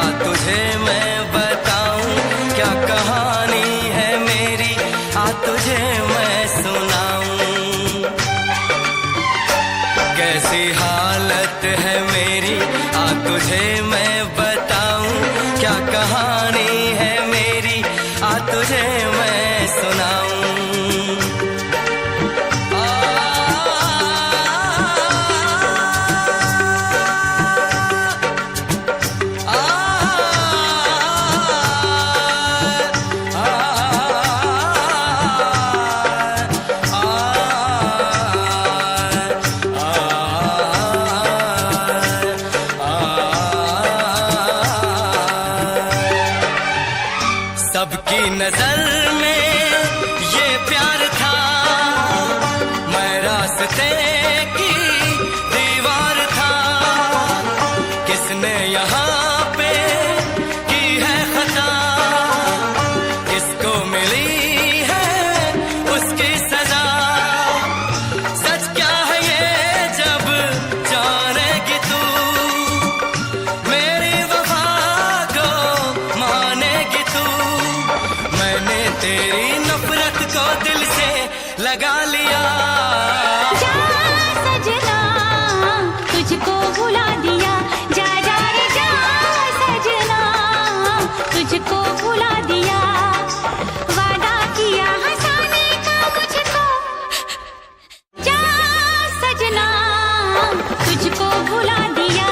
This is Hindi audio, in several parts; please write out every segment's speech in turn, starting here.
आ तुझे मैं बताऊं क्या कहानी है मेरी, आ तुझे मैं सुनाऊं कैसी हालत है मेरी, आ तुझे मैं बताऊं क्या कहानी है मेरी, आ तुझे मैं सुनाऊं। सबकी नजर में ये प्यार था, मैं रास्ते की दीवार था, किसने यहाँ पे की है खता, किसको मिली है उसकी सजा, सच क्या है ये जब जानेगी तू, मेरी वफा को मानेगी तू, मैंने तेरी नफरत को दिल से लगा लिया। जा सजना तुझको भुला दिया, जा जा रे जा सजना तुझको भुला दिया, वादा किया हंसाने का मुझको, जा सजना तुझको भुला दिया,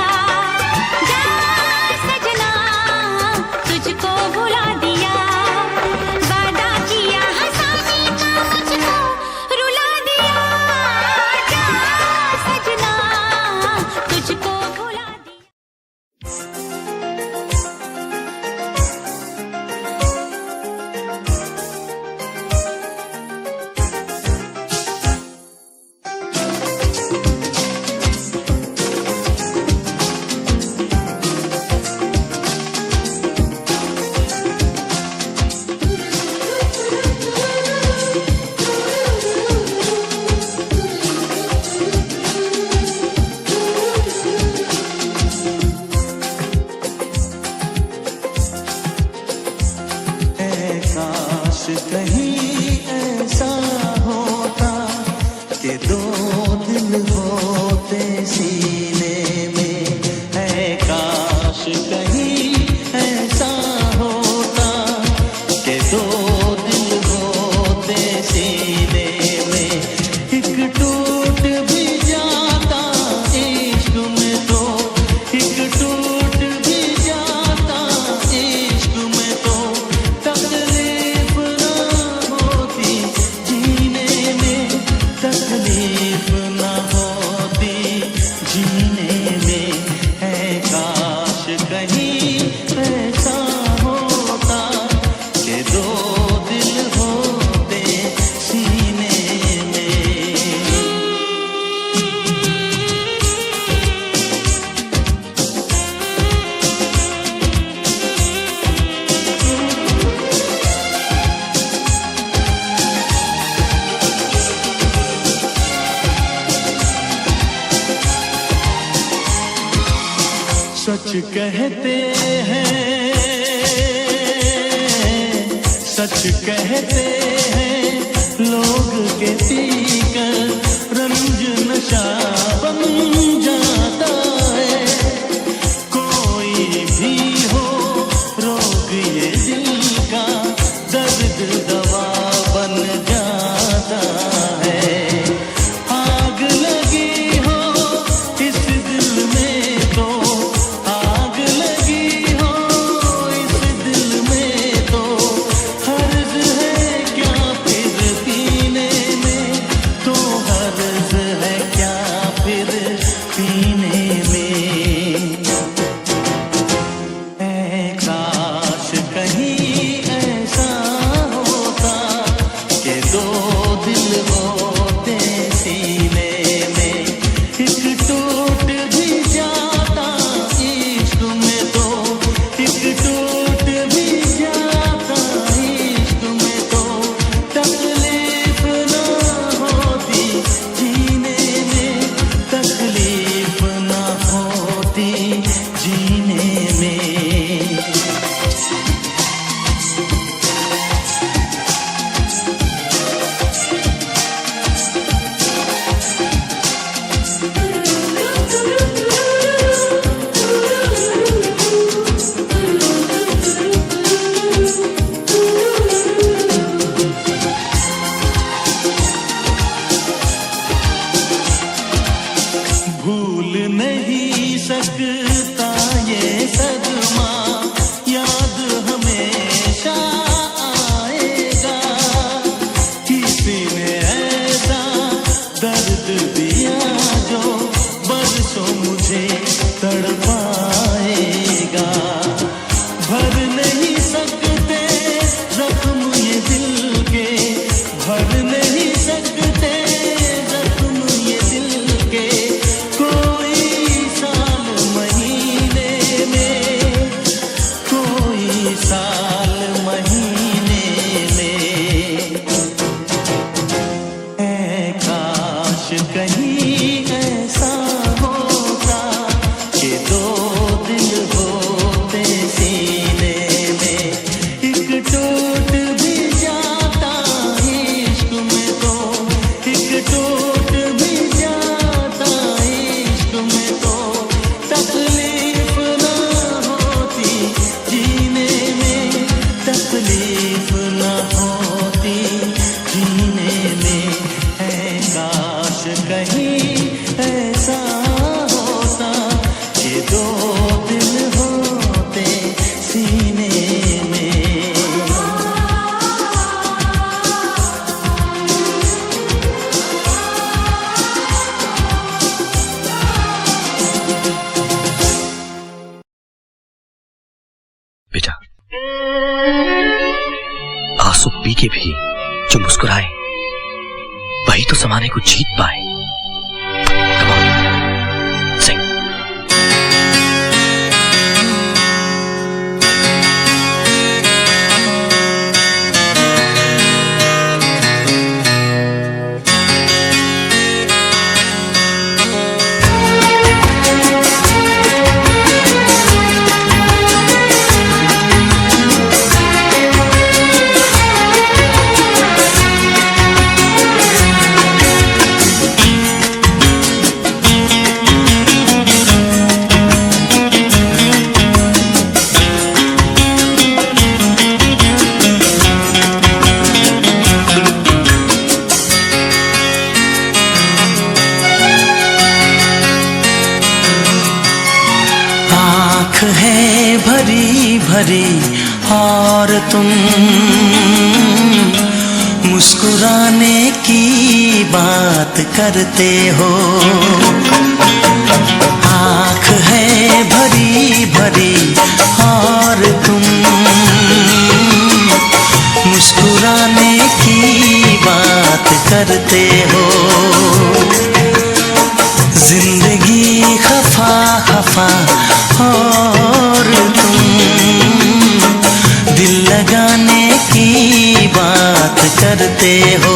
जा सजना तुझको भुला दिया, वादा किया हंसाने का मुझको रुला दिया, जा सजना तुझको भुला दिया। काश कहीं ऐसा होता कि दो दिल होते सीने में, है काश कहीं ऐसा होता कि दो दिल होते सीने में, एक टूट भी जाता इश्क में तो, एक टूट भी जाता इश्क में तो, तकलीफ ना होती जीने में, तकलीफ ना होती जीने में, है काश कहीं ऐसा होता कि दो दिल होते सीने में। सच कहते हैं, सच कहते हैं लोग के पीकर रंज नशा बन जाता है, कोई भी हो रोग ये दिल का दर्द दवा बन जाता है, आग लगी हो इस दिल में तो, आग लगी हो इस दिल में तो, हर्ज है क्या फिर पीने में, बेटा, आंसू पी के भी जो मुस्कुराए वही तो जमाने को जीत पाए। Come on, sing. है भरी भरी और तुम मुस्कुराने की बात करते हो। आँख है भरी भरी और तुम मुस्कुराने की बात करते हो। जिंदगी खफा खफा और तुम दिल लगाने की बात करते हो।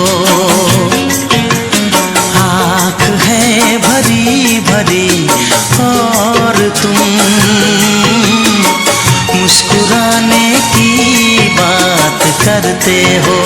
आँख है भरी भरी और तुम मुस्कुराने की बात करते हो।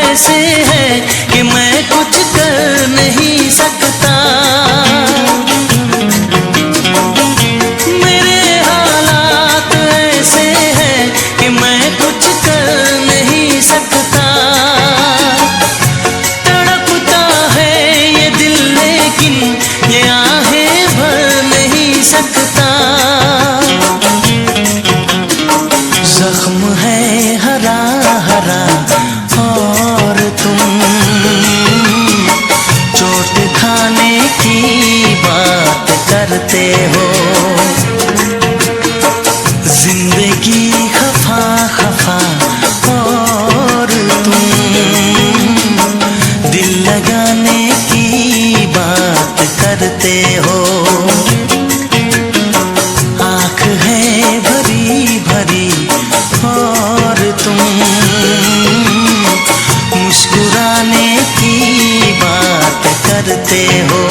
ऐसे है कि मैं कुछ कर नहीं सकता। मेरे हालात ऐसे हैं कि मैं कुछ कर नहीं सकता। तड़पता है ये दिल लेकिन ये आहें भर नहीं सकता। जख्म है हरा हरा और तुम चोट खाने की बात करते हो। जिंदगी खफा खफा और तुम दिल लगाने की बात करते हो। आँख है भरी भरी और तुम मुस्कुराने की बात करते हो।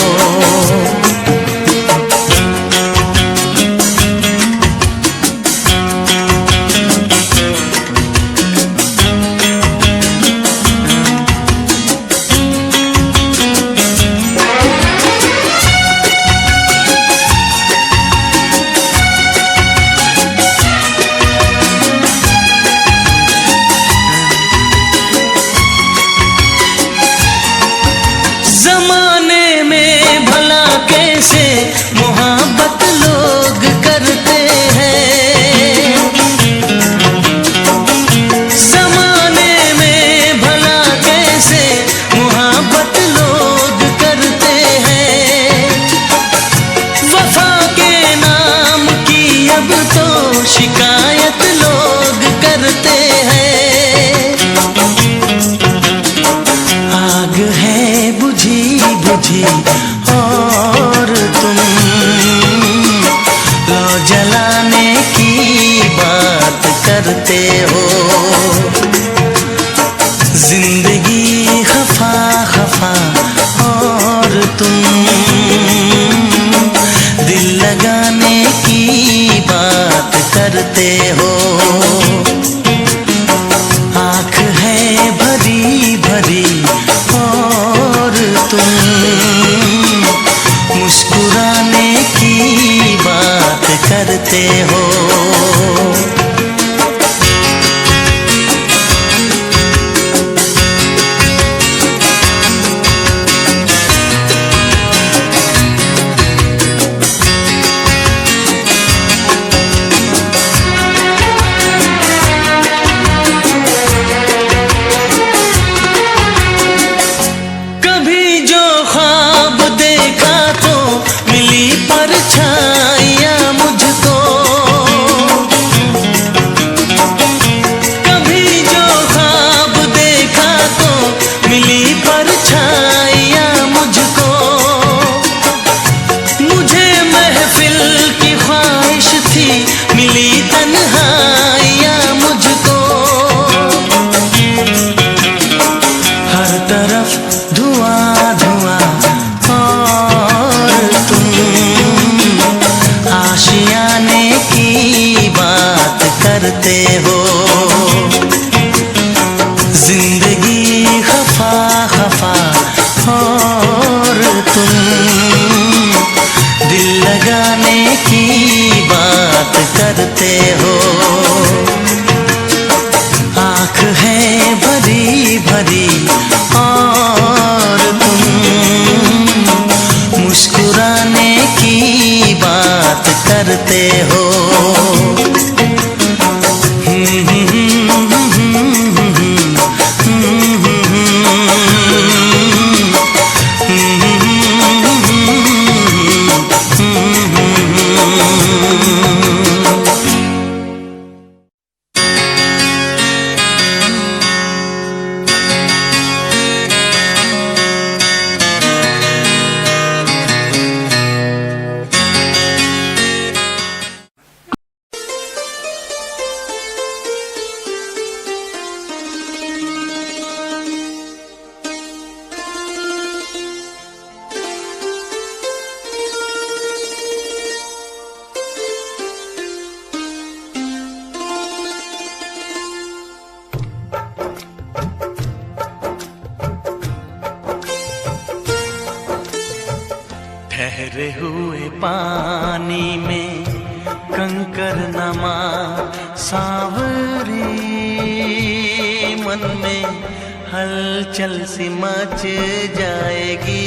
मोहब्बत लोग करते हैं। ज़माने में भला कैसे मोहब्बत लोग करते हैं। वफा के नाम की अब तो शिकायत लोग करते हैं। आग है बुझी बुझी और तुम लो जलाने की बात करते हो। जिंदगी खफा खफा और तुम करते हो। आँख है भरी भरी और तुम मुस्कुराने की बात करते हो। करते हो जिंदगी खफा खफा और तुम दिल लगाने की बात करते हो। आँख है भरी भरी और तुम मुस्कुराने की बात करते हो। ठहरे हुए पानी में कंकर नमा सावरी, मन में हलचल सी मच जाएगी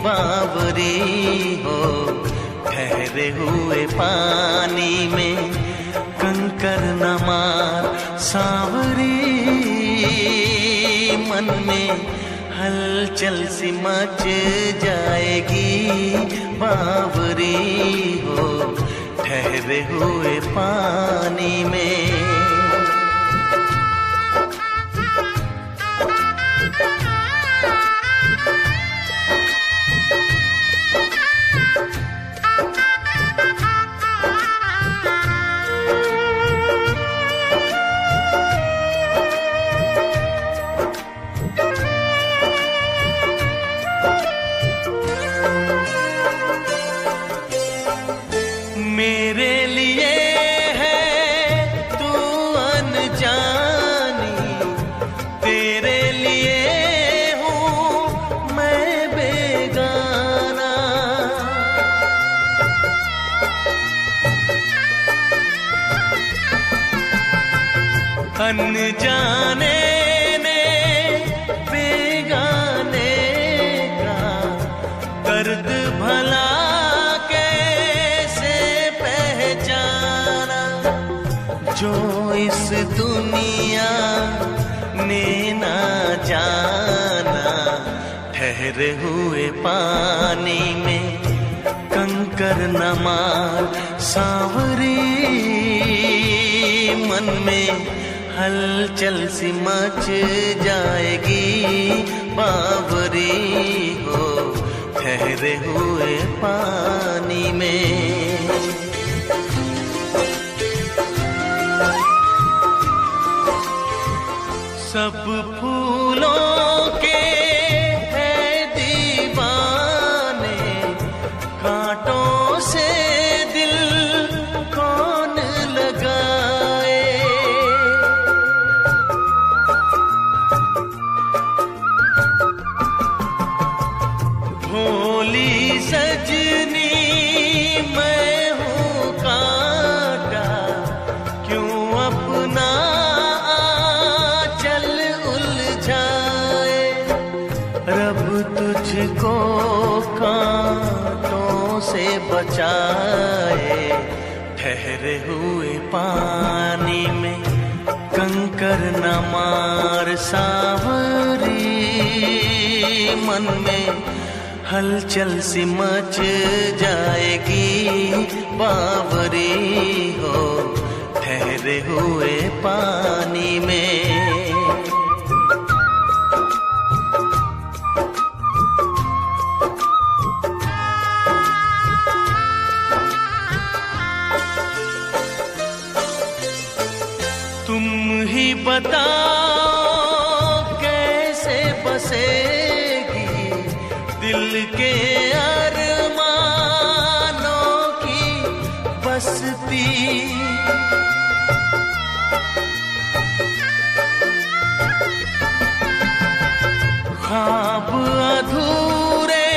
बावरी हो। ठहरे हुए पानी में कंकर नमा सावरी, मन में हलचल सी मच जाएगी बावरी हो। ठहरे हुए पानी में मेरे लिए है तू अनजानी, तेरे लिए हूँ मैं बेगाना। अनजाने ने बेगाने का दर्द भला जो इस दुनिया ने ना जाना। ठहरे हुए पानी में कंकर नमा सावरी, मन में हलचल सी मच जाएगी बावरी हो। ठहरे हुए पानी में सब फूलों के है दीवाने, कांटों से दिल कौन लगाए। सजनी मैं हूँ कांटा, क्यों अपना आंचल उलझाए। रब तुझको कांटों से बचाए। ठहरे हुए पानी में कंकर न मार सांवरी, मन में हलचल सी मच जाएगी बावरी हो। ठहरे हुए पानी में बताओ कैसे बसेगी दिल के अरमानों की बस्ती। ख्वाब अधूरे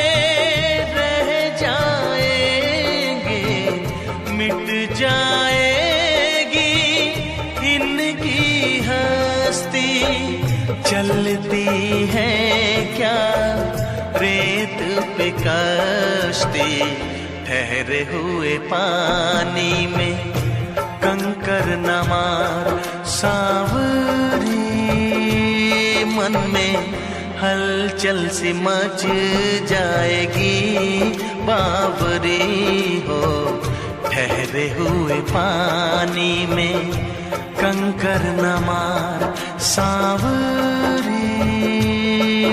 रह जाएंगे, मिट जाएगी इनकी हस्ती। चलती है क्या रेत पे कश्ती, ठहरे हुए पानी में कंकर न मार सांवरी। मन में हलचल सी मच जाएगी बावरी हो। ठहरे हुए पानी में कंकर न मार सांवरी।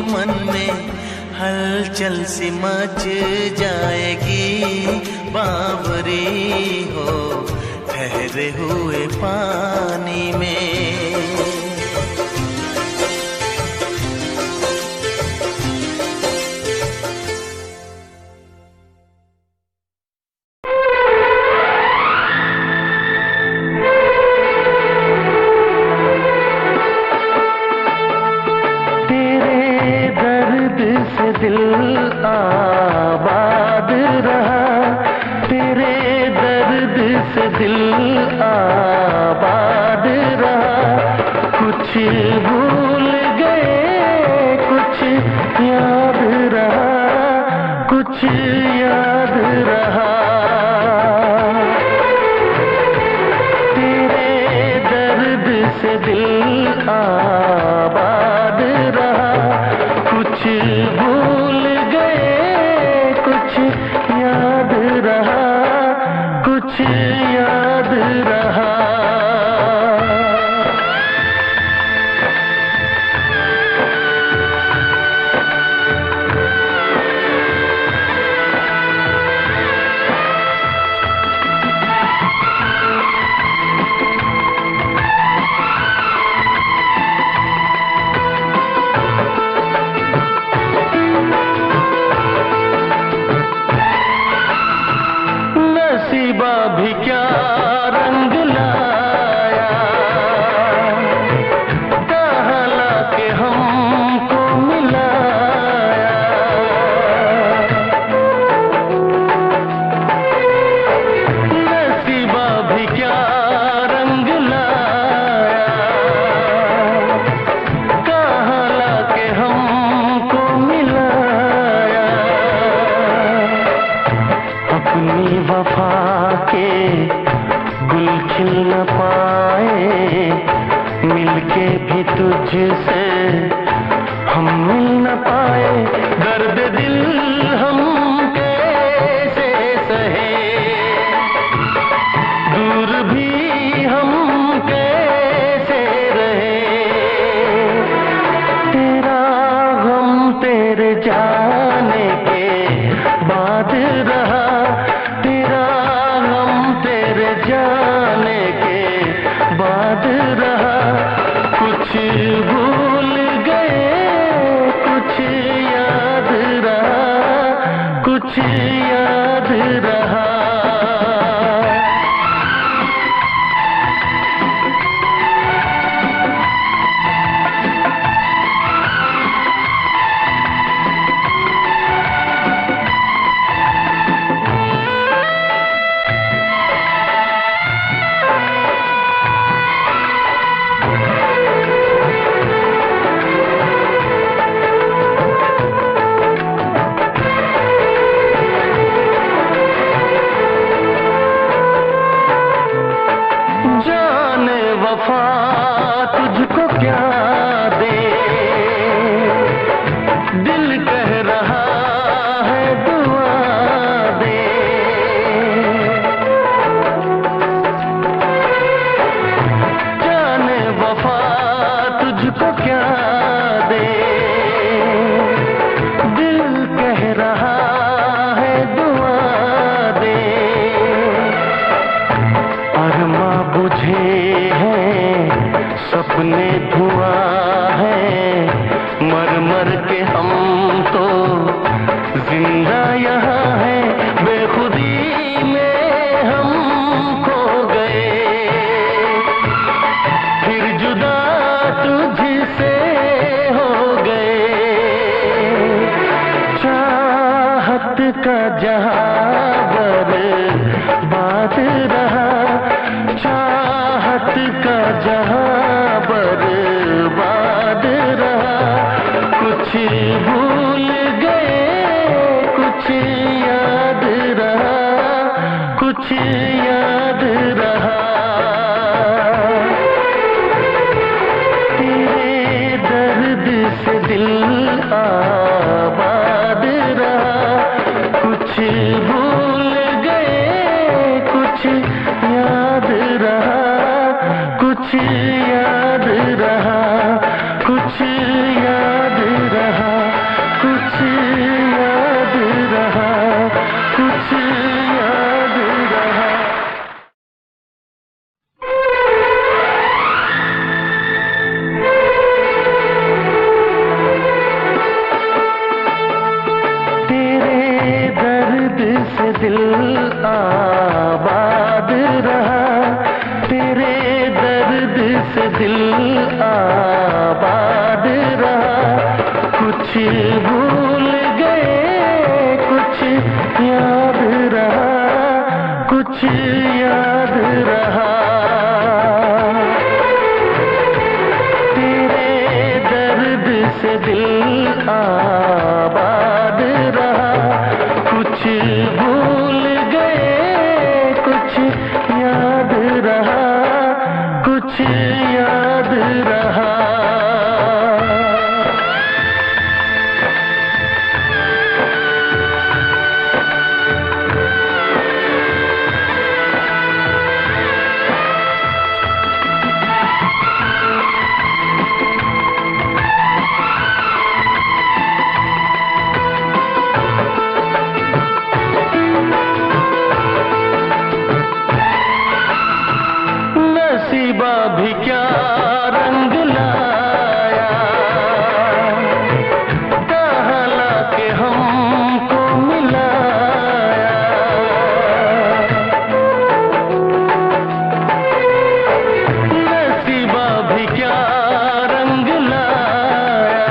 मन में हलचल सी मच जाएगी बावरी हो। ठहरे हुए पानी में दिल आबाद रहा, तेरे दर्द से दिल आबाद रहा। कुछ भूल गए कुछ याद रहा, कुछ याद रहा। तेरे दर्द से दिल आबाद रहा। कुछ भूल गए कुछ याद रहा, कुछ याद रहा। नसीबा भी क्या रंग लाया, कहाँ लाके हमको मिलाया। नसीबा भी क्या रंग लाया, कहाँ लाके हमको मिलाया। अपनी वफा के गुल खिल न पाए, मिलके भी तुझसे हम मिल न पाए। दर्द दिल हम कैसे सहे, दूर भी हम कैसे रहे। तेरा गम तेरे जाने के बाद रहा, जाने के बाद रहा। कुछ भूल गए कुछ याद रहा, कुछ याद रहा। वफा तुझको क्या दे, दिल कह रहा है दुआ दे। जाने वफा तुझको क्या दे, दिल कह रहा है दुआ दे। अरमा बुझे हैं सपने धुआं है, मर मर के हम तो जिंदा यहाँ है। बेखुदी में हम खो गए, फिर जुदा तुझसे हो गए। चाहत का जहां बर्बाद रहा, चाहत का जहां बर्बाद रहा। कुछ भूल गए कुछ याद रहा, कुछ याद रहा। तेरे दर्द से दिल आबाद रहा। कुछ भूल गए कुछ याद रहा, कुछ याद रहा, कुछ याद रहा, कुछ याद रहा, कुछ याद रहा। तेरे दर्द से दिल आबाद रहा, तेरे दर्द से दिल आबाद रहा। कुछ भूल गए कुछ याद रहा, कुछ याद रहा। तेरे दर्द से दिल आबाद रहा। कुछ भूल गए कुछ याद रहा, कुछ याद रहा। नसीबा भी क्या रंग लाया, कहाँ लाके हमको मिलाया। नसीबा भी क्या रंग लाया,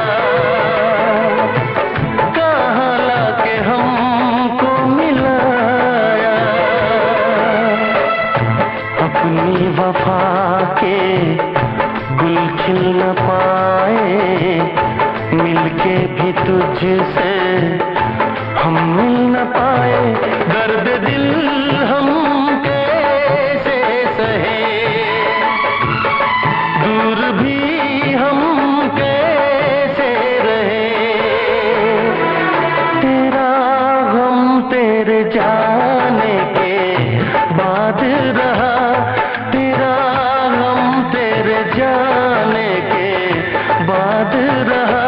कहाँ लाके हमको मिलाया। अपनी वफा के गुल खिल न पाए, मिलके भी तुझसे हम मिल न पाए। दर्द दिल हम कैसे सहे, दूर भी हम कैसे रहे। तेरा गम तेरे जाने के बाद रहा, तेरा गम तेरे जाने के बाद रहा।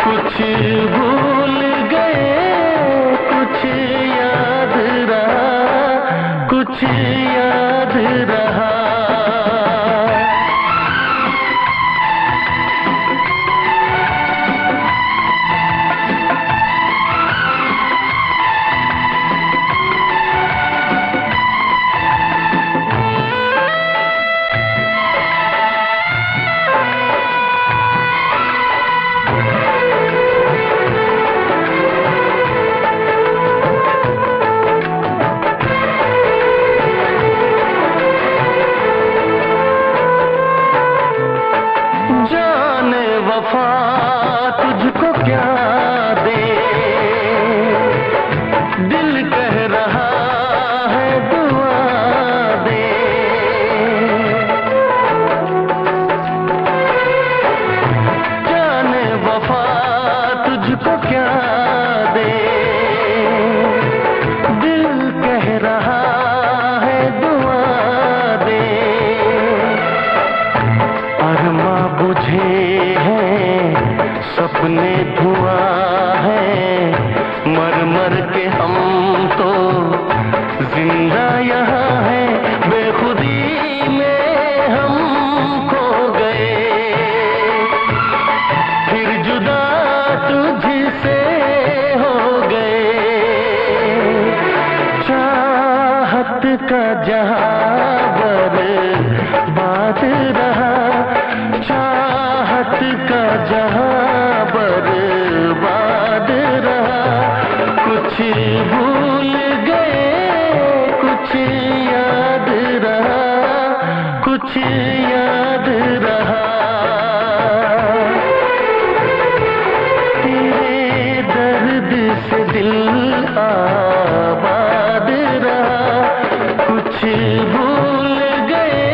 कुछ भूल गए कुछ याद रहा, कुछ याद रहा। के हम तो जिंदा यहाँ है, बेखुदी में हम खो गए, फिर जुदा तुझसे हो गए। चाहत का जहां बर्बाद रहा, चाहत का जहां बर्बाद रहा। कुछ भूल गए, कुछ याद रहा, कुछ याद रहा। तेरे दर्द से दिल आबाद रहा। कुछ भूल गए,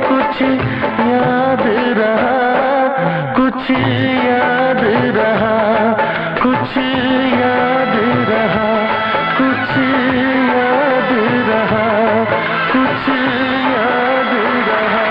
कुछ याद रहा, कुछ याद रहा, कुछ याद रहा, कुछ याद रहा, कुछ याद रहा।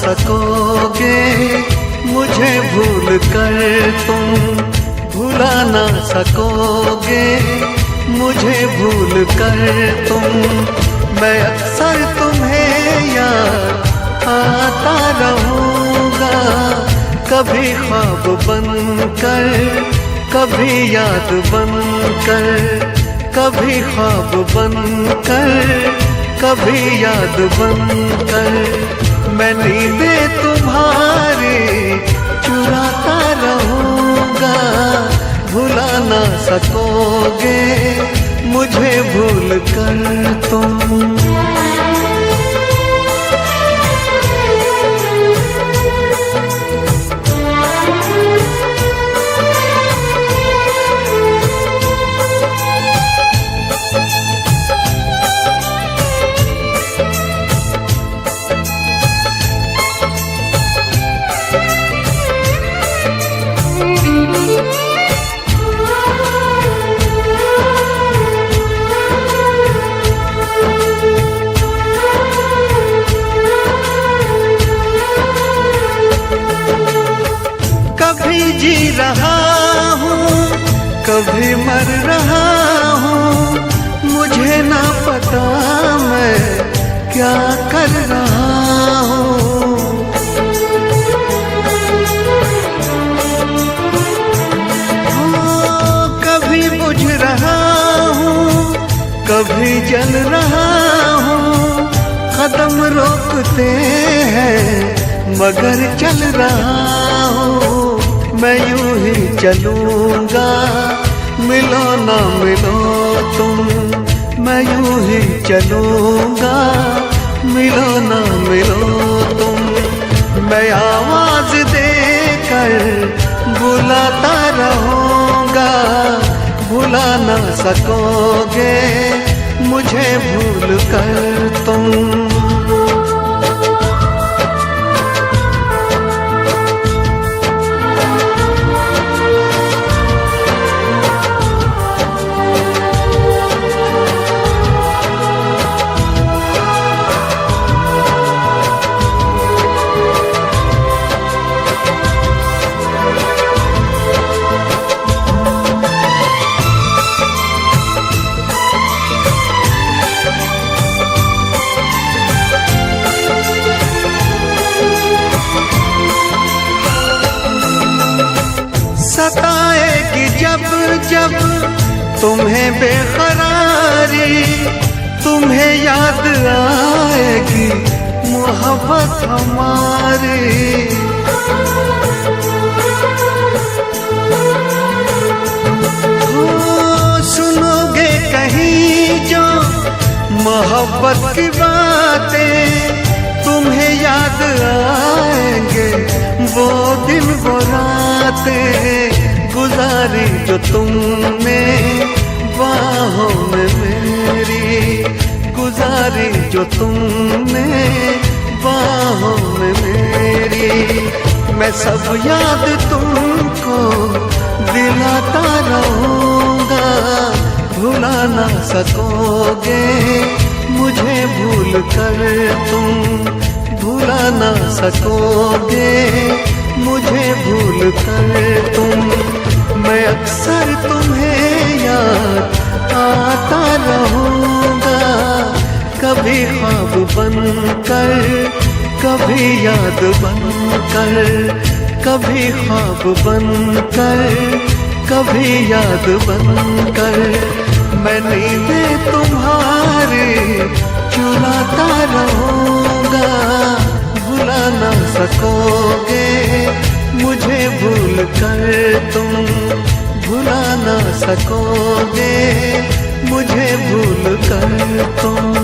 सकोगे मुझे भूल कर तुम, भुला ना सकोगे मुझे भूल कर तुम। मैं अक्सर तुम्हें याद आता रहूँगा, कभी ख्वाब बनकर, कभी याद बनकर, कभी ख्वाब बनकर, कभी याद बनकर। मैं नींदें तुम्हारी चुराता रहूँगा, भुला ना सकोगे मुझे भूल कर तुम। जी रहा हूँ, कभी मर रहा हूँ, मुझे ना पता मैं क्या कर रहा हूँ। कभी बुझ रहा हूँ, कभी जल रहा हूँ, कदम रोकते हैं मगर चल रहा हूँ। मैं यूं ही चलूंगा, मिलो ना मिलो तुम। मैं यूं ही चलूंगा, मिलो ना मिलो तुम। मैं आवाज देकर बुलाता रहूंगा, भुला ना सकोगे मुझे भूल कर तुम। जब जब तुम्हें बेकरारी, तुम्हें याद आएगी मोहब्बत हमारी। सुनोगे कहीं जो मोहब्बत की बातें, तुम्हें याद आएंगे वो दिन वो रातें गुजारी जो तुमने बाहों में मेरी, गुजारी जो तुमने बाहों में मेरी। मैं सब याद तुमको दिलाता रहूँगा, भुला ना सकोगे मुझे भूल कर तुम, भुला ना सकोगे मुझे भूल कर तुम। मैं अक्सर तुम्हें याद आता रहूँगा, कभी ख्वाब बनकर, कभी याद बनकर, कभी ख्वाब बनकर, कभी याद बनकर। मैं नींदें तुम्हारी चुराता रहूँगा, भुला ना सकोगे मुझे भूल कर तुम, भुला ना सकोगे मुझे भूल कर तुम।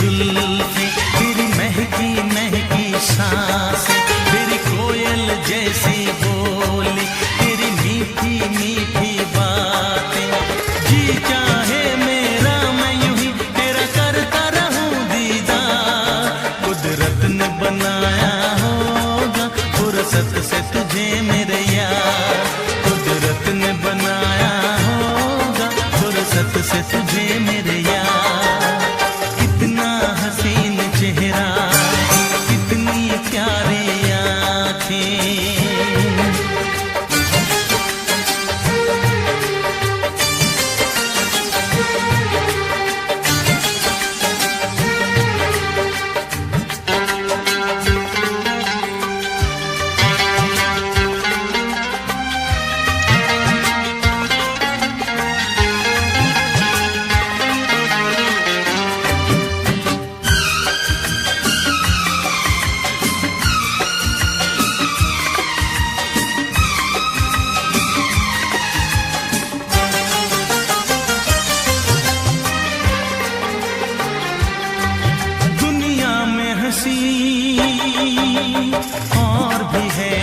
जुल्फें तेरी बनाया होगा फुर्सत से तुझे मेरे यार, कुदरत ने बनाया होगा फुर्सत से तुझे मेरे यार। कितना हसीन चेहरा, कितनी प्यारी आँखें, और भी है,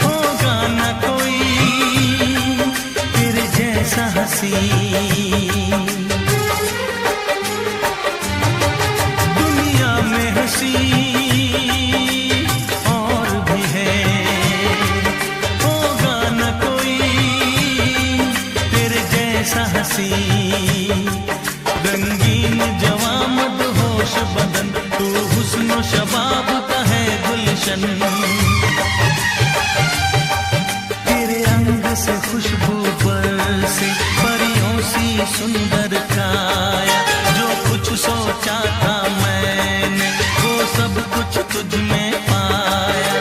होगा न कोई तेरे जैसा हंसी। दुनिया में हंसी और भी है, होगा न कोई तेरे जैसा हंसी। रंगीन जवां मदहोश बदन, तू हुस्न शबाब का है गुलशन। तेरे अंग से खुशबू बरसे, परियों सी सुंदर काया। जो कुछ सोचा था मैंने वो सब कुछ तुझ में पाया।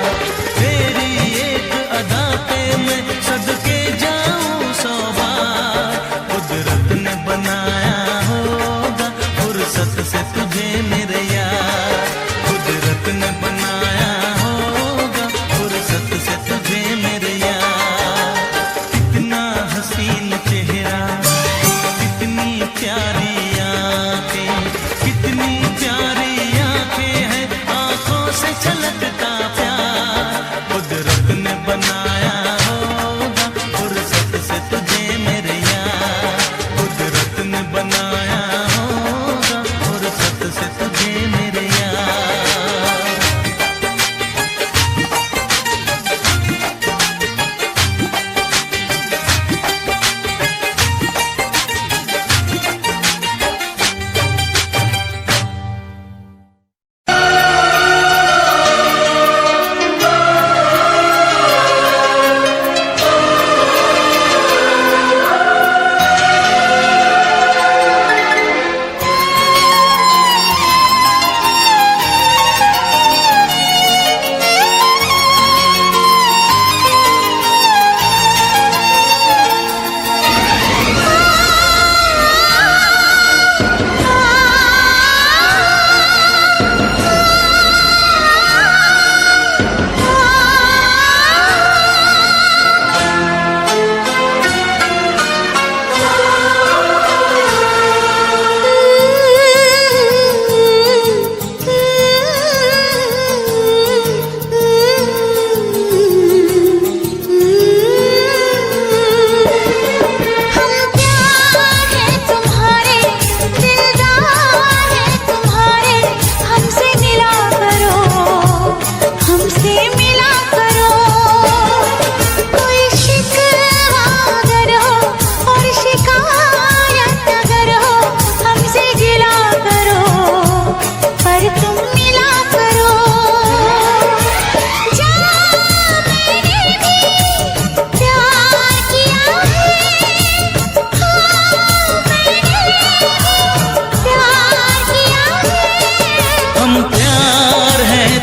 तेरी एक अदा पे मैं सदके जाऊं 100 बार। कुदरत ने बनाया होगा फुर्सत से तुझे मेरे यार, कुदरत ने बनाया होगा फुर्सत से तुझे मेरे यार। कितना हसीन चेहरा, कितनी प्यारी आँखें, कितनी प्यारी आँखें हैं, आँखों से छलकता प्यार। कुदरत ने बनाया होगा फुर्सत से तुझे मेरे यार, कुदरत ने बनाया होगा फुर्सत से तुझे मेरे यार।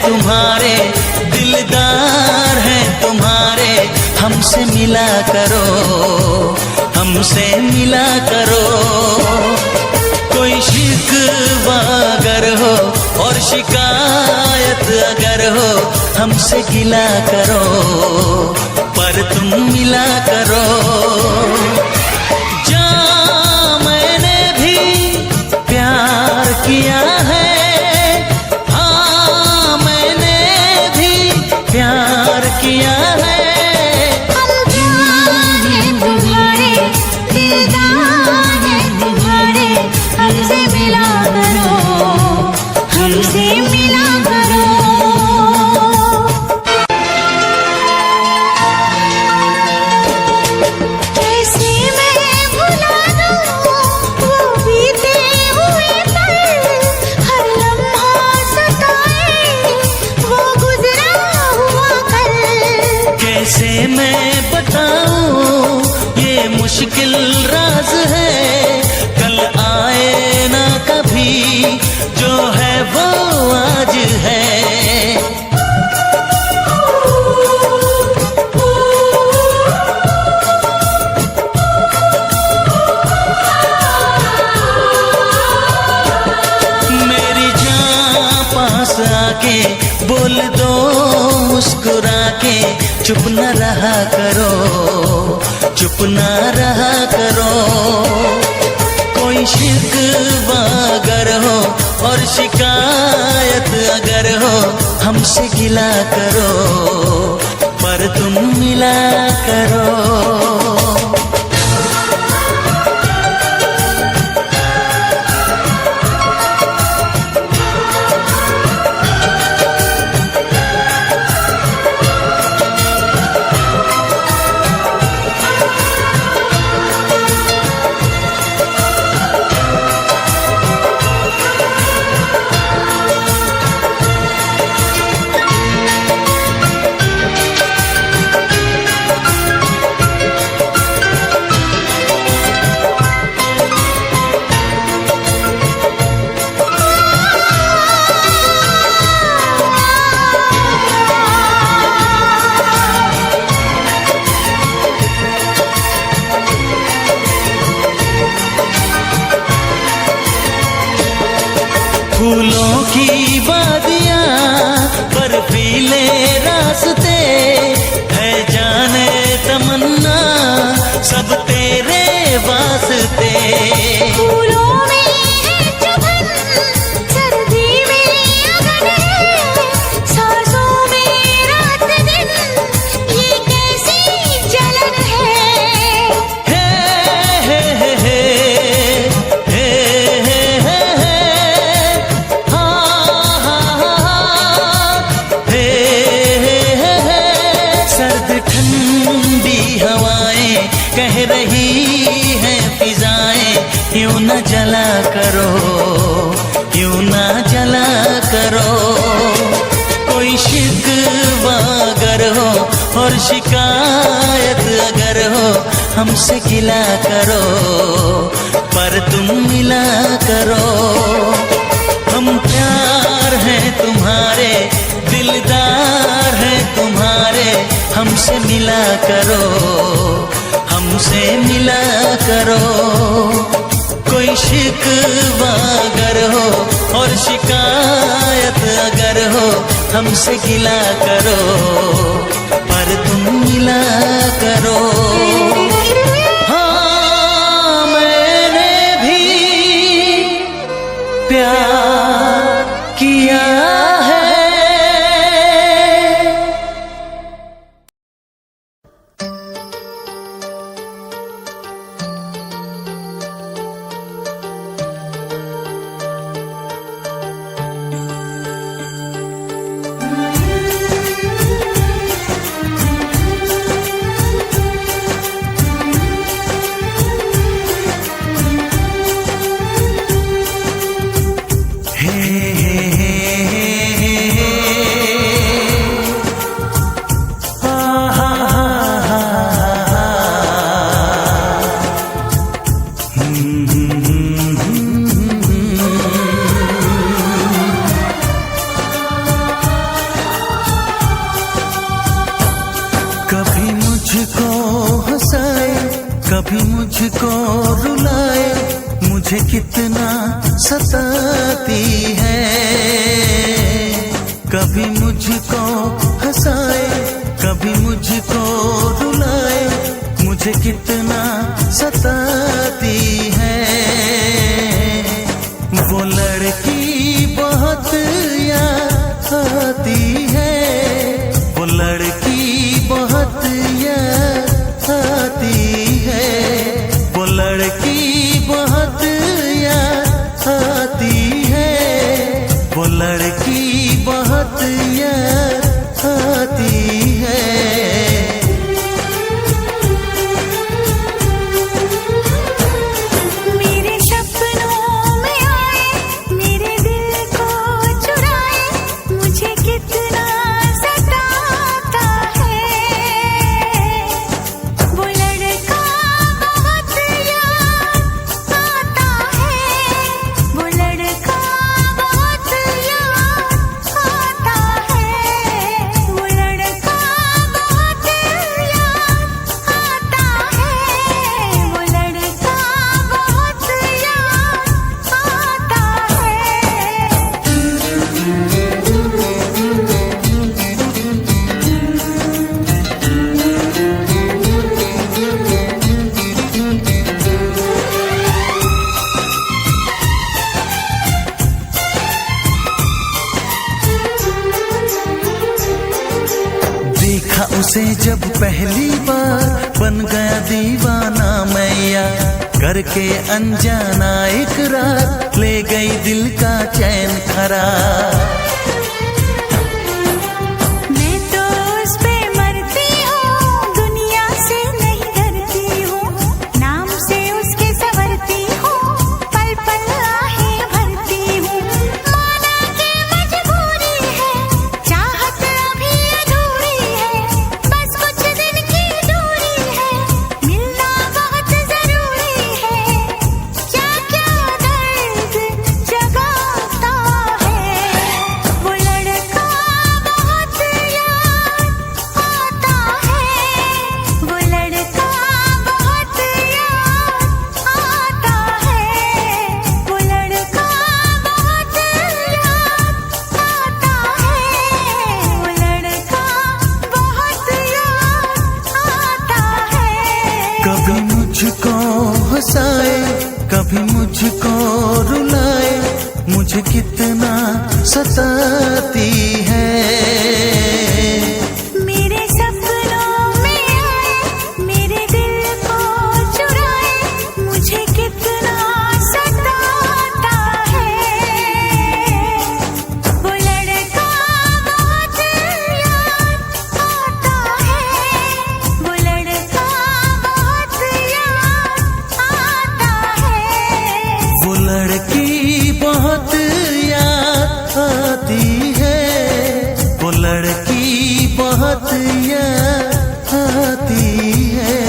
तुम्हारे दिलदार हैं तुम्हारे, हमसे मिला करो, हमसे मिला करो। कोई शिकवा अगर हो और शिकायत अगर हो, हमसे गिला करो, पर तुम मिला करो। जा मैंने भी प्यार किया है, प्यार किया है। हम तुम्हारे दिलदार हैं तुम्हारे, हमसे मिला करो, हमसे मिला करो। के बोल दो मुस्कुरा के, चुप न रहा करो, चुप न रहा करो। कोई शिकवा अगर हो और शिकायत अगर हो, हमसे गिला करो, पर तुम मिला करो। फूलों की वादियाँ बर्फीले रास्ते, है जाने तमन्ना सब तेरे वास्ते। फूलों में है चुभन, सर्दी में अगन है, सांसों में रात दिन, ये कैसी जलन है। हे हे हे हे हे हे हे, हाँ हाँ हाँ, हे हे हे। सर्द ठंडी हवाएं कह रही हैं फिजाएं, यूं न जला करो, यूं न जला करो। कोई शिकवा अगर हो और शिकायत अगर हो, हमसे गिला करो, पर तुम मिला करो। हम प्यार हैं तुम्हारे, दिलदार हैं तुम्हारे, हमसे मिला करो, हमसे मिला करो। कोई शिकवा अगर हो और शिकायत अगर हो, हमसे गिला करो, पर तुम मिला करो। हाँ मैंने भी प्यार किया है। कभी मुझको हंसाए, कभी मुझको रुलाए, मुझे कितना सताती है। कभी मुझको हंसाए, कभी मुझको रुलाए, मुझे कितना सताती है। वो लड़की बहुत याद आती है, वो लड़की बहुत याद आती है, वो लड़की बहुत याद आती है, वो लड़की बहुत याद आती है। देखा उसे जब पहली बार बन गया दीवाना मैया, करके अनजाना इकरार ले गई दिल का चैन करार। मैं तो उस पे मरती हूँ, दुनिया से नहीं डरती हूँ, नाम से उसके संवरती हूँ, पल पल आहें भरती हूँ। माना कि मजबूरी है, चाहत अभी अधूरी है, बस कुछ दिन की दूरी है, मिलना बहुत जरूरी है। क्या क्या दर्द जगाता है, वो लड़का बहुत याद आता है, वो लड़का बहुत याद आता है, वो लड़का बहुत याद आता है, वो लड़का बहुत याद आता है। कभी मुझको हंसाए, कभी मुझको रुलाए, मुझे कितना सताती है। मेरे सपनों में आए, मेरे दिल को चुराए, मुझे कितना सताता है। वो लड़का बहुत याद आता है, वो लड़का बहुत याद आता है। वो लड़की बहुत याद आती है, वो लड़की बहुत याद आती है।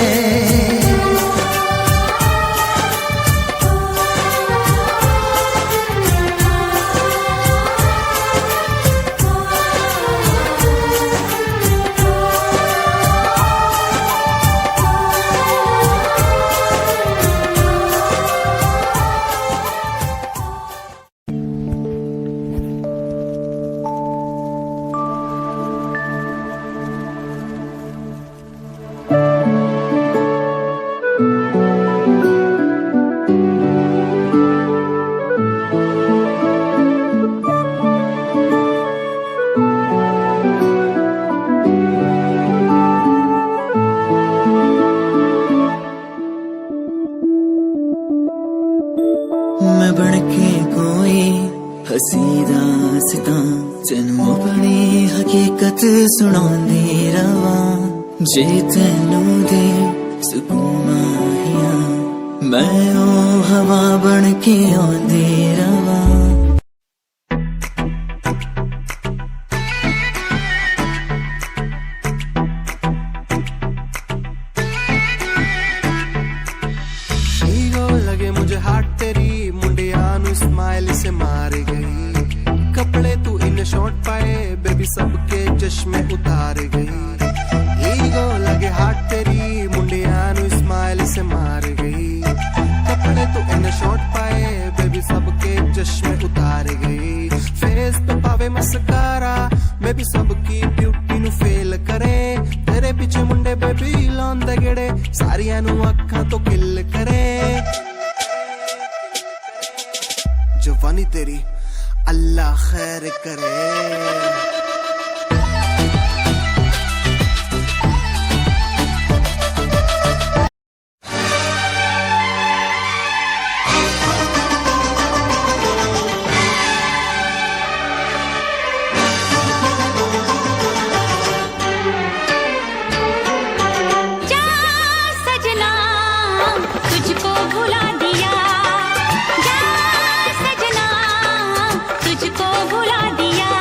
मैं बनके कोई हसी दास्तां तेनू अपनी हकीकत सुनांदी रवां, जे तेनू दे सुकून माहिया, मैं ओ हवा बनके आंदी रवां। हीरो लगे मुझे हाट तेरी, मुंडिया नु स्माइल से मार गई, कपड़े तू इन शॉर्ट पाए बेबी सबके चश्मे उतार गई। हीरो लगे हाट तेरी, मुंडिया नु स्माइल से मार गई, कपड़े तू इन शॉर्ट पाए बेबी सबके चश्मे उतार गई। फेस पे पावे मस्कारा, मैं भी सबकी ब्यूटी नु फेल करे, तेरे पीछे मुंडे बेबी लांदे गेड़े, सारियां नु अखां तो किल करे। जवानी तेरी अल्लाह खैर करे। जा सजना तुझको भुला दिया, जा सजना तुझको भुला दिया,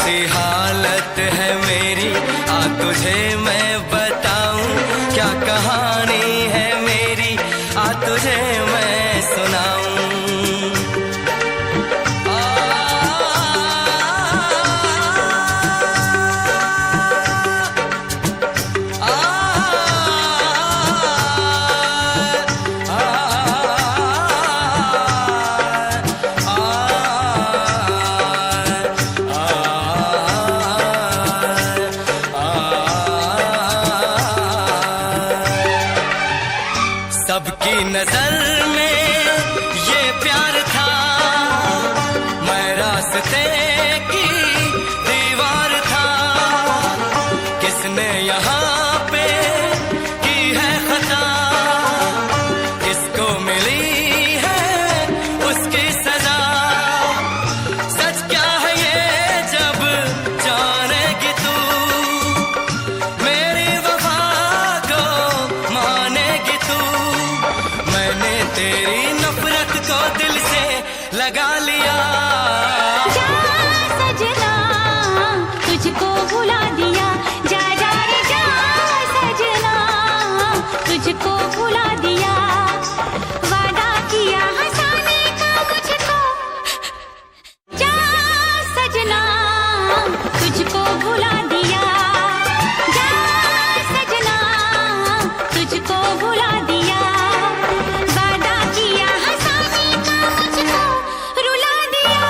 कैसी हालत है मेरी, आ तुझे मैं बताऊं क्या कहानी है मेरी, आ तुझे मैं सुनाऊं। सबकी नजर में ये प्यार था, मैं रास्ते की दीवार था, किसने यहाँ पे की है खता, किसको मिली है उसकी सजा, सच क्या है ये जब जानेगी तू, मेरी वफा को मानेगी तू, मैंने तेरी नफरत को दिल से लगा लिया। जा सजना तुझको भुला दिया, जा जा रे जा सजना तुझको भुला दिया, वादा किया हंसाने का मुझको, जा सजना तुझको भुला दिया, जा सजना तुझको भुला दिया, वादा किया हंसाने का मुझको रुला दिया,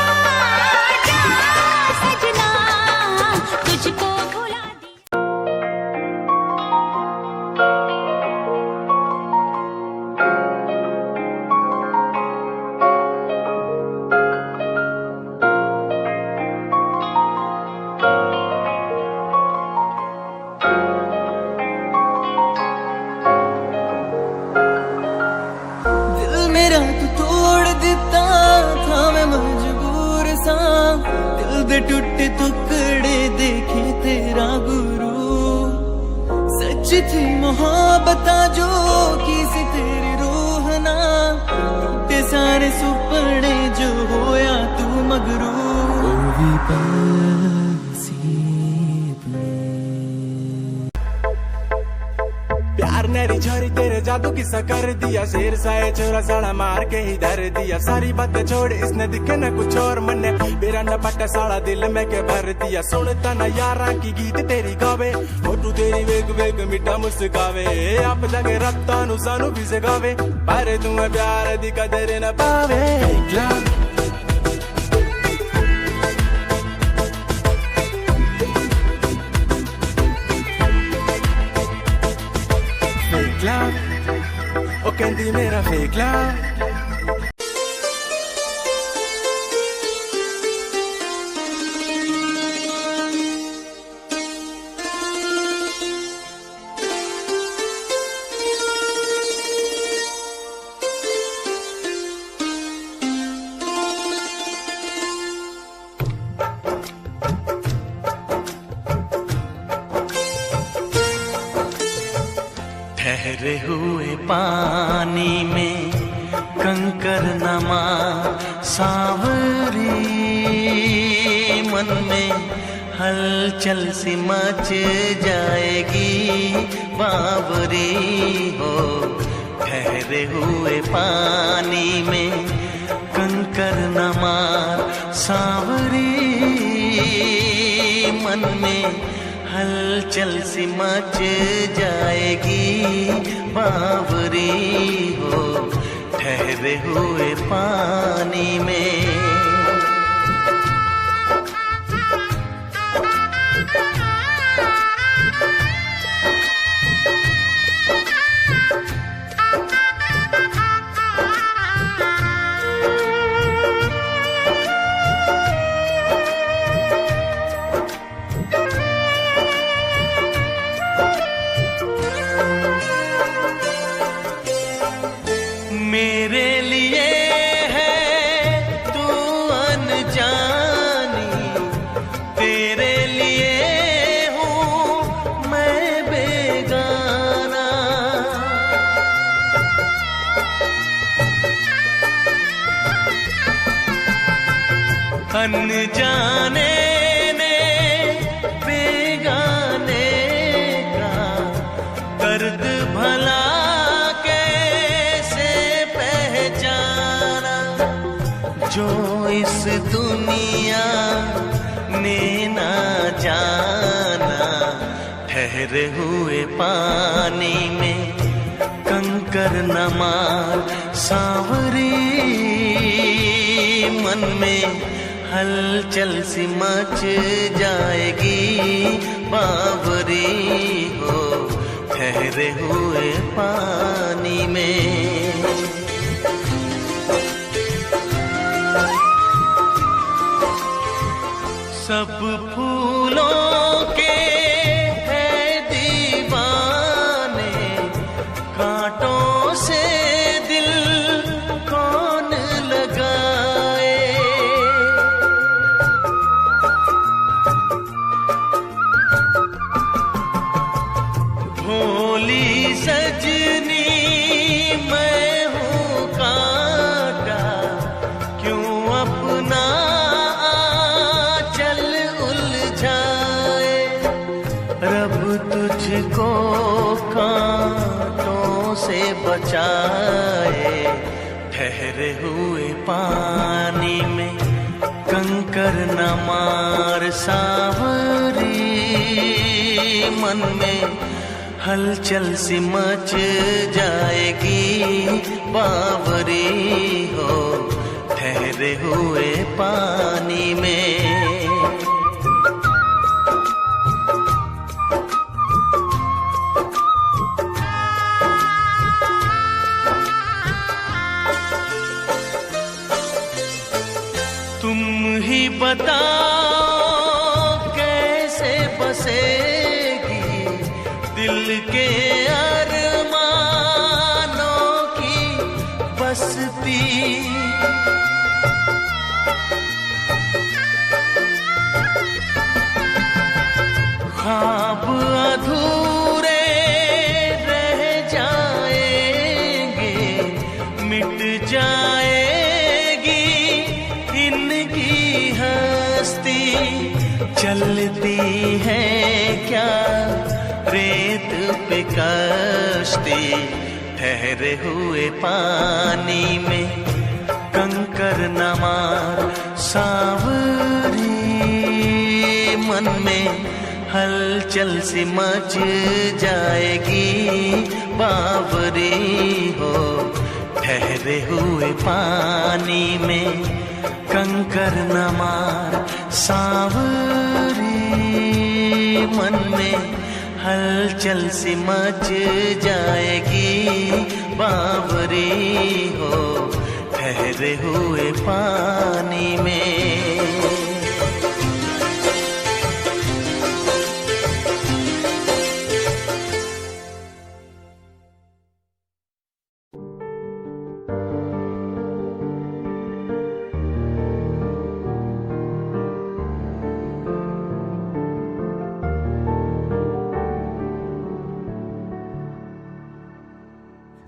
जा सजना तुझको भुला दिया। दिल मेरा तू तोड़ दिता था, मैं मजबूर सा, दिल दे टूटे टुकड़े देखे तेरा गुरु, सच थी मोहब्बत जो की सी तेरी रूह ना, टूटे सारे सुपने जो होया तू मगरू, ओ भी प्यार नेरी झोरी तेरे जादू किस्सा कर दिया, शेर साए चोरा साड़ा मार के ही धर दिया, सारी बातें छोड़ इसने दिखे न कुछ और, मन्ने मेरा न पटा साड़ा दिल में के भर दिया, सुनता न यारा की गीत तेरी गावे, होठू तेरी वेग वेग मिठा मुस्कावे, आप जगे रत्ता नु सानू भी सिखावे, पर तुम्हें प्यार दी कदर न पावे। Fake love, o कहंदी मेरा fake love, ठहरे हुए पानी में कंकर नमा सावरी, मन में हलचल सी मच जाएगी बावरी हो, ठहरे हुए पानी में कंकर नमा सावरी, मन में हलचल सी मच जाएगी बावरी हो, ठहरे हुए पानी में। मेरे लिए है तू अनजानी, तेरे लिए हूँ मैं बेगाना, अनजाने ने जो इस दुनिया ने ना जाना, ठहरे हुए पानी में कंकर न मार सांवरी, मन में हलचल सी मच जाएगी बावरी हो, ठहरे हुए पानी में। सब फूलों के है दीवाने, कांटों से दिल कौन लगाए। भोली सजनी मैं हूँ कांटा, क्यों अपना रब तुझको कांटों से बचाए, ठहरे हुए पानी में कंकर न मार सांवरी, मन में हलचल सी मच जाएगी बावरी हो, ठहरे हुए पानी में। तुम ही बताओ कैसे बसेगी दिल के अरमानों की बस्ती। ख्वाब अधूरे रह जाएंगे, मिट जाएगी इनकी हस्ती। चलती है क्या रेत पे कश्ती, ठहरे हुए पानी में कंकर न मार सांवरी, मन में हलचल सी मच जाएगी बावरी हो, ठहरे हुए पानी में कंकर न मार सांवरी, मन में हलचल सी मच जाएगी बावरी हो, ठहरे हुए पानी में।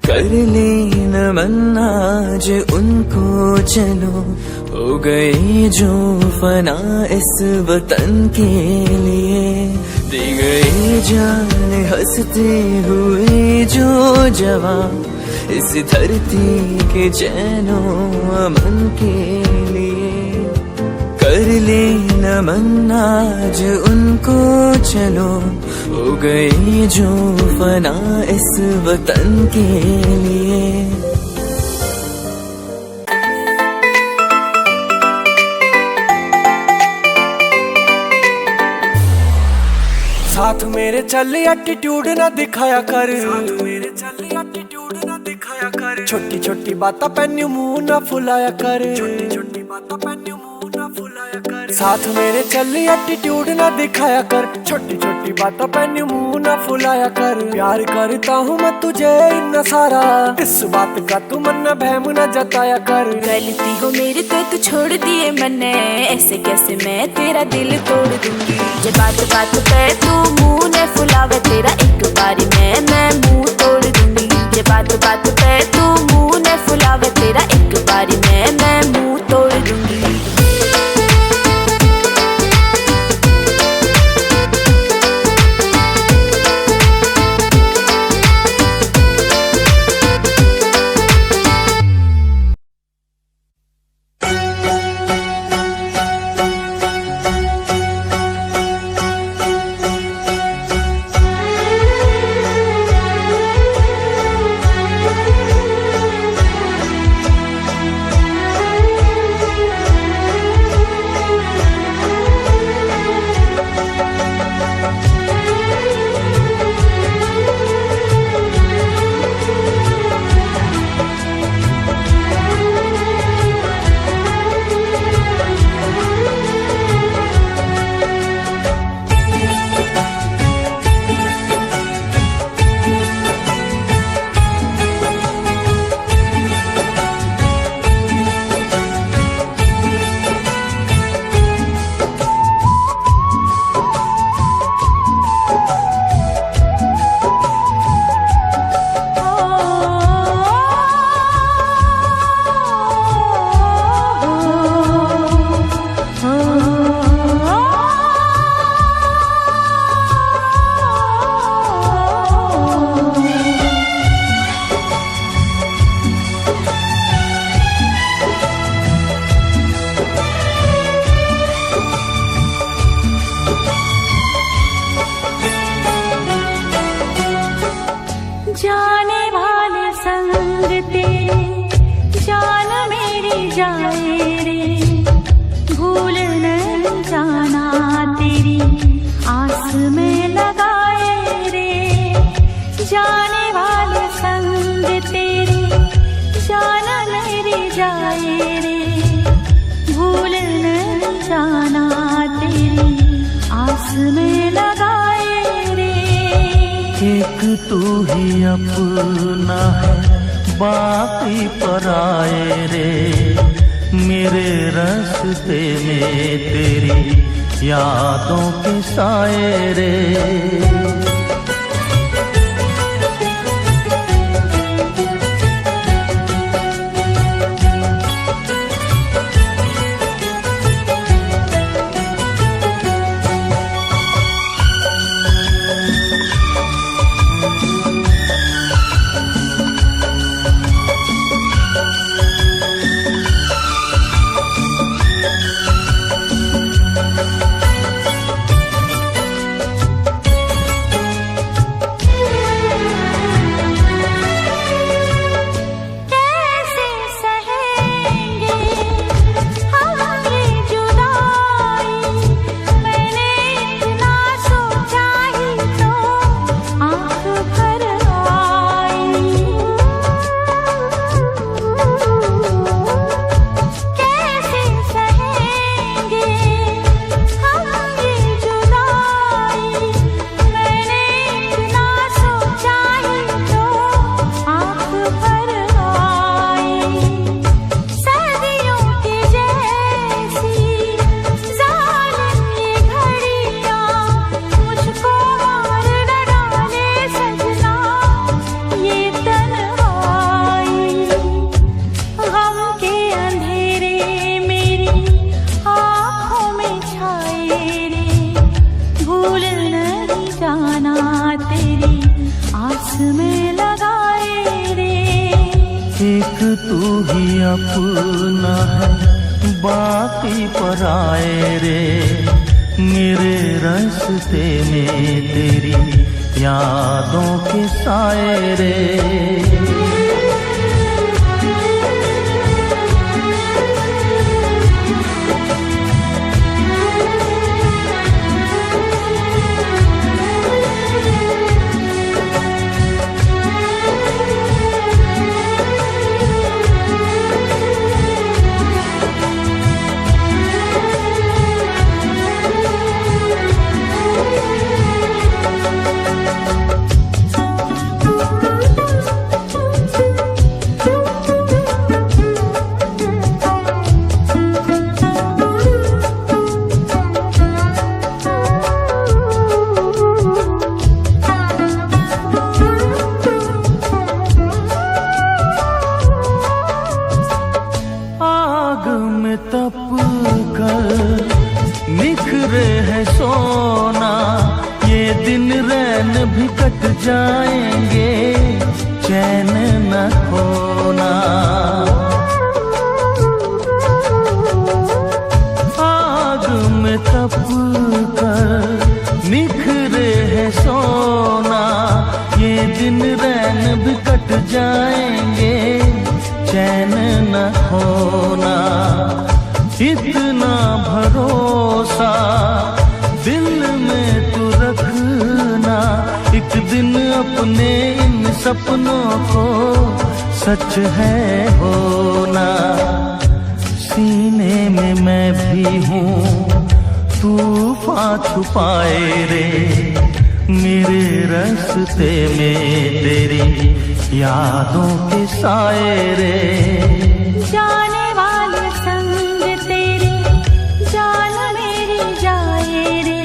कर लेना नमन आज उनको, चलो हो गए जो फना इस वतन के लिए, दे गए जान हंसते हुए जो जवान इस धरती के चैनो अमन के लिए। कर लेना नमन आज उनको, चलो हो गए जो फना इस वतन के लिए। साथ मेरे चल एटीट्यूड ना दिखाया कर, साथ मेरे चल एटीट्यूड ना दिखाया कर। छोटी छोटी बातें पैन्यू मुंह ना फुलाया कर, छोटी छोटी बातें पैन्यू मुंह ना फुलाया कर। साथ मेरे चल एटीट्यूड ना दिखाया कर, छोटी छोटी बातें पैन्यू मुंह ना फुलाया कर। प्यार करता हूँ मैं तुझे इतना सारा, इस बात का तू मन बहम न जताया कर। गलती हो मेरी तो तू छोड़ दिए मैंने, ऐसे कैसे मैं तेरा दिल तोड़ दूंगी। जब बात बात पे तू मुंह ने फुलावे, तेरा एक बारी मैं मुंह तोड़ दूंगी। जब बात बात पे तू मुंह ने फुलावे, तेरा एक बारी मैं मुंह तोड़ दूंगी। आस में लगाए रे। एक तू ही अपना है बाकी पराए रे, मेरे रास्ते में तेरी यादों के साए रे। एक तू ही अपना है बाकी पराए रे, मेरे रास्ते में तेरी यादों के साए रे। तप कर निखरे है सोना, ये दिन रैन भी कट जाएंगे, चैन न खोना। आग में तप कर निखरे है सोना, ये दिन रैन भी कट जाएंगे, चैन न खोना। इतना भरोसा दिल में तू रखना, एक दिन अपने इन सपनों को सच है होना। सीने में मैं भी हूँ तूफान छुपाए रे, मेरे रास्ते में तेरी यादों के साए रे। जाने वाले संग तेरे जान मेरी जाए रे,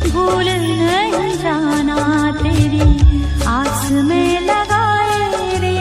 भूल नहीं जाना तेरी आस में लगाए रे।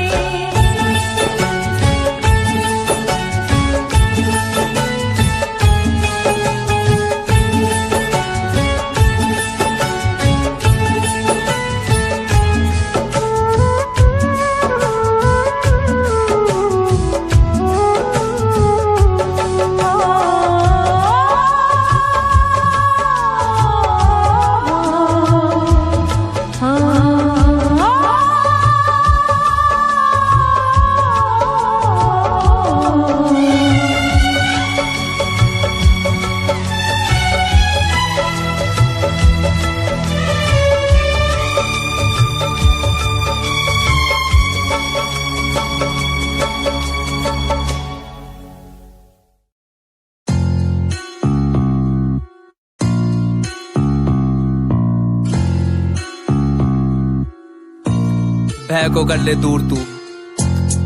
भय को कर ले दूर तू,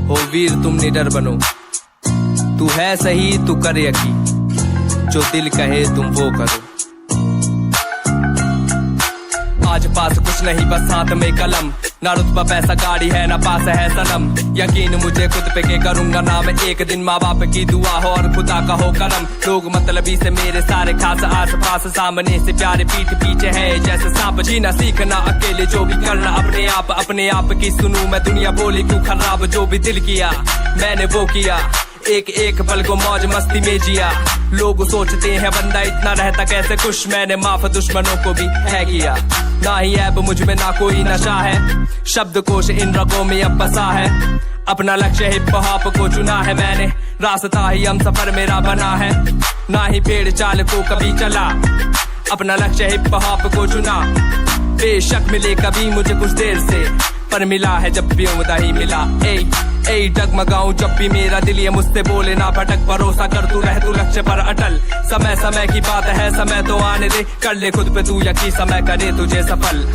हो वीर तुम निडर बनो। तू है सही तू कर यकीन, जो दिल कहे तुम वो करो। आज पास कुछ नहीं बस हाथ में कलम, ना रुतबा पैसा गाड़ी है ना पास है सनम। यकीन मुझे खुद पे के करूंगा ना मैं एक दिन, माँ बाप की दुआ हो और खुदा का हो करम। लोग मतलबी से मेरे सारे खास आस पास, सामने से प्यारे पीठ पीछे है जैसे सांप। जीना सीखना अकेले जो भी करना अपने आप की सुनूं मैं दुनिया बोली क्यों खराब। जो भी दिल किया मैंने वो किया, एक एक पल को मौज मस्ती में जिया। लोग सोचते हैं बंदा इतना रहता कैसे खुश, मैंने माफ दुश्मनों को भी है किया। ना ही ऐब मुझ में ना कोई नशा है, शब्दकोश इन रगों में अब बसा है। अपना लक्ष्य हिप हॉप को चुना है मैंने, रास्ता ही हम सफर मेरा बना है। ना ही पेड़ चाल को कभी चला, अपना लक्ष्य हिप हॉप को चुना। बेशक मिले कभी मुझे कुछ देर से, पर मिला है जब भी उम्दा ही मिला। ए डगमगाऊं जब भी मेरा दिल ये मुझसे बोले ना भटक, भरोसा कर तू रह तू लक्ष्य पर अटल। समय समय की बात है समय तो आने दे, कर ले खुद पे तू यकीन समय करे तुझे सफल।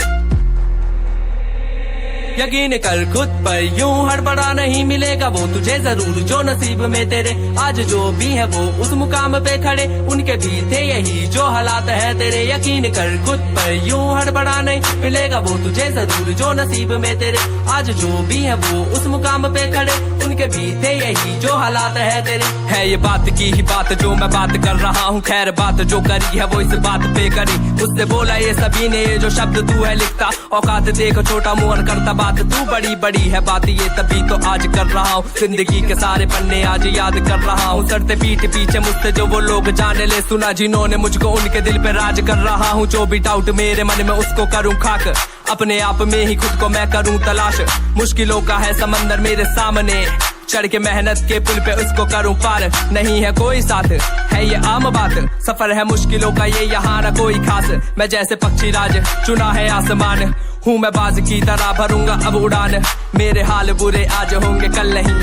यकीन कर खुद पर यूं हड़बड़ा नहीं मिलेगा वो तुझे जरूर जो नसीब में तेरे। आज जो भी है वो उस मुकाम पे खड़े, उनके भी थे यही जो हालात है तेरे। यकीन कर खुद पर यूं हड़बड़ा नहीं मिलेगा वो तुझे जरूर जो नसीब में तेरे। आज जो भी है वो उस मुकाम पे खड़े, उनके भी थे यही जो हालात है तेरे। है ये बात की ही बात जो मैं बात कर रहा हूँ, खैर बात जो करी है वो इस बात पे करी। उससे बोला ये सभी ने ये जो शब्द तू है लिखता, औकात देख छोटा मुंह करता बात तू बड़ी बड़ी है बात ये तभी तो आज कर रहा हूँ। जिंदगी के सारे पन्ने आज याद कर रहा हूँ, सड़ते पीठ पीछे मुझसे जो वो लोग जाने ले सुना जिन्होंने मुझको, उनके दिल पे राज कर रहा हूँ। जो भी डाउट मेरे मन में उसको करूँ खाक, अपने आप में ही खुद को मैं करूँ तलाश। मुश्किलों का है समंदर मेरे सामने, चढ़ के मेहनत के पुल पे उसको करूं पार। नहीं है कोई साथ है ये आम बात, सफर है मुश्किलों का ये यहाँ ना कोई खास। मैं जैसे पक्षी राज चुना है आसमान, हूँ मैं बाज की तरह भरूंगा अब उड़ान। मेरे हाल बुरे आज होंगे कल नहीं,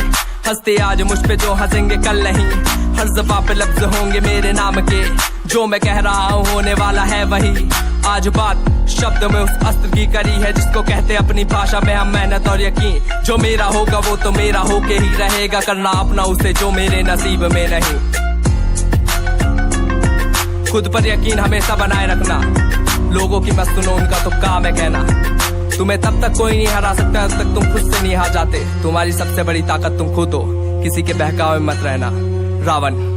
हंसते आज मुझ पे जो हंसेंगे कल नहीं। हर ज़बान पे लफ्ज होंगे मेरे नाम के, जो मैं कह रहा हूँ होने वाला है वही। आज बात शब्द में उस अस्त्र की करी है जिसको कहते अपनी भाषा में हम मेहनत और यकीन। जो मेरा होगा वो तो मेरा होके ही रहेगा, करना अपना उसे जो मेरे नसीब में नहीं। खुद पर यकीन हमेशा बनाए रखना, लोगों की मत सुनो उनका तो काम है कहना। तुम्हें तब तक कोई नहीं हरा सकता जब तक तुम खुद से नहीं हार जाते। तुम्हारी सबसे बड़ी ताकत तुम खुद हो, किसी के बहकावे में मत रहना। रावण।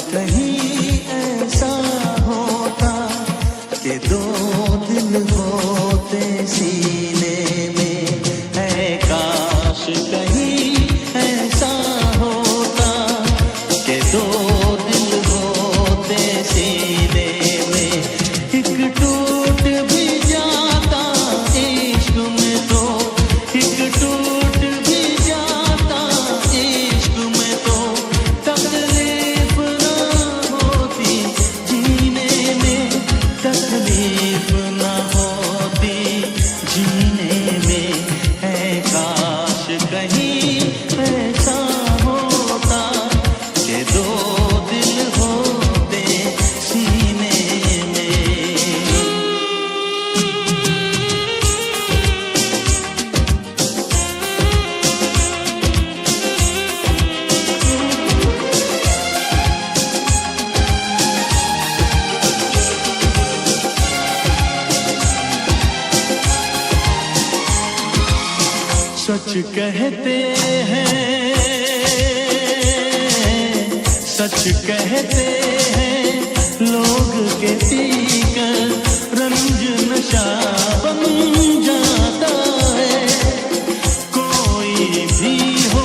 कहीं ऐसा होता कि दो दिल होते सीने में, है काश कहीं ऐसा होता कि दो दिल होते सीने में। एक टूट भी जाता इश्क में तो, एक टूट भी जाता इश्क में तो, तकलीफ ना होती जीने में, तकलीफ ना होती जीने में। है काश कहीं ऐसा होता कि दो दिल होते सीने में। सच कहते हैं, सच कहते हैं लोग के पीकर रंज नशा बन जाता है। कोई भी हो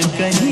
कहीं